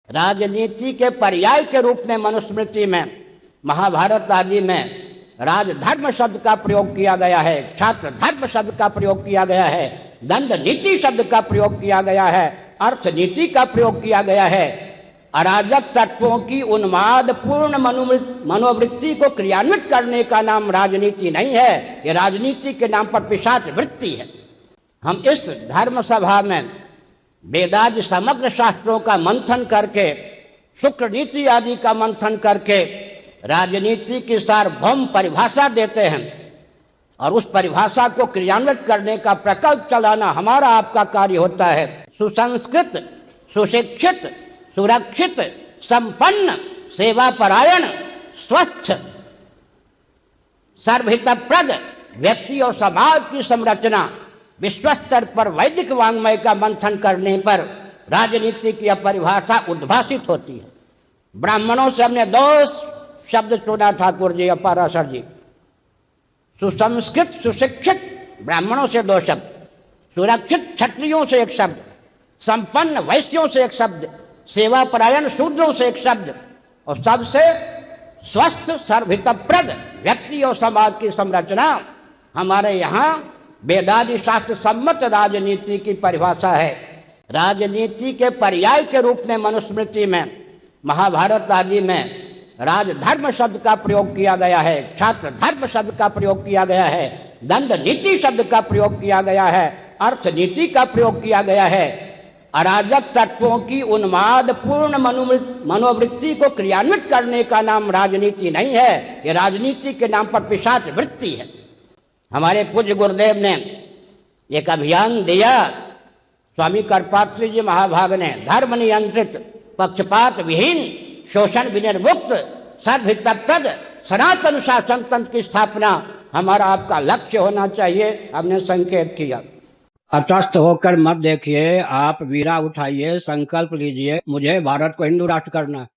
राजनीति के पर्याय के रूप में मनुस्मृति में, महाभारत आदि में राजधर्म शब्द का प्रयोग किया गया है, छात्र धर्म शब्द का प्रयोग किया गया है, दंड नीति शब्द का प्रयोग किया गया है, अर्थ नीति का प्रयोग किया गया है। अराजक तत्वों की उन्माद पूर्ण मनोवृत्ति को क्रियान्वित करने का नाम राजनीति नहीं है, ये राजनीति के नाम पर पिशाच वृत्ति है। हम इस धर्म सभा में वेदादि समग्र शास्त्रों का मंथन करके, शुक्र नीति आदि का मंथन करके राजनीति की सार्वभौम परिभाषा देते हैं और उस परिभाषा को क्रियान्वित करने का प्रकल्प चलाना हमारा आपका कार्य होता है। सुसंस्कृत, सुशिक्षित, सुरक्षित, संपन्न, सेवापरायण, स्वस्थ, सर्वहितप्रद व्यक्ति और समाज की संरचना, विश्व स्तर पर वैदिक वाङ्मय का मंथन करने पर राजनीति की परिभाषा उद्भासित होती है। ब्राह्मणों से हमने 2 शब्द चुना, ठाकुर जी, अपाराशर जी। सुसंस्कृत, सुशिक्षित ब्राह्मणों से 2 शब्द, सुरक्षित क्षत्रियों से 1 शब्द, संपन्न वैश्यों से 1 शब्द, सेवापरायण शूद्रों से 1 शब्द और सबसे स्वस्थ सर्वहितप्रद व्यक्ति और समाज की संरचना हमारे यहाँ वेदादि शास्त्र सम्मत राजनीति की परिभाषा है। राजनीति के पर्याय के रूप में मनुस्मृति में, महाभारत आदि में राजधर्म शब्द का प्रयोग किया गया है, छात्र धर्म शब्द का प्रयोग किया गया है, दंड नीति शब्द का प्रयोग किया गया है, अर्थ नीति का प्रयोग किया गया है। अराजक तत्वों की उन्माद पूर्ण मनोवृत्ति को क्रियान्वित करने का नाम राजनीति नहीं है, ये राजनीति के नाम पर पिशाच वृत्ति है। हमारे पूज्य गुरुदेव ने एक अभियान दिया, स्वामी करपात्री जी महाभाग ने, धर्म नियंत्रित, पक्षपात विहीन, शोषण विनिर्मुक्त, सर्वहितप्रद सनातन शासन तंत्र की स्थापना हमारा आपका लक्ष्य होना चाहिए। हमने संकेत किया। तटस्थ होकर मत देखिए, आप वीरा उठाइए, संकल्प लीजिए, मुझे भारत को हिंदू राष्ट्र करना है।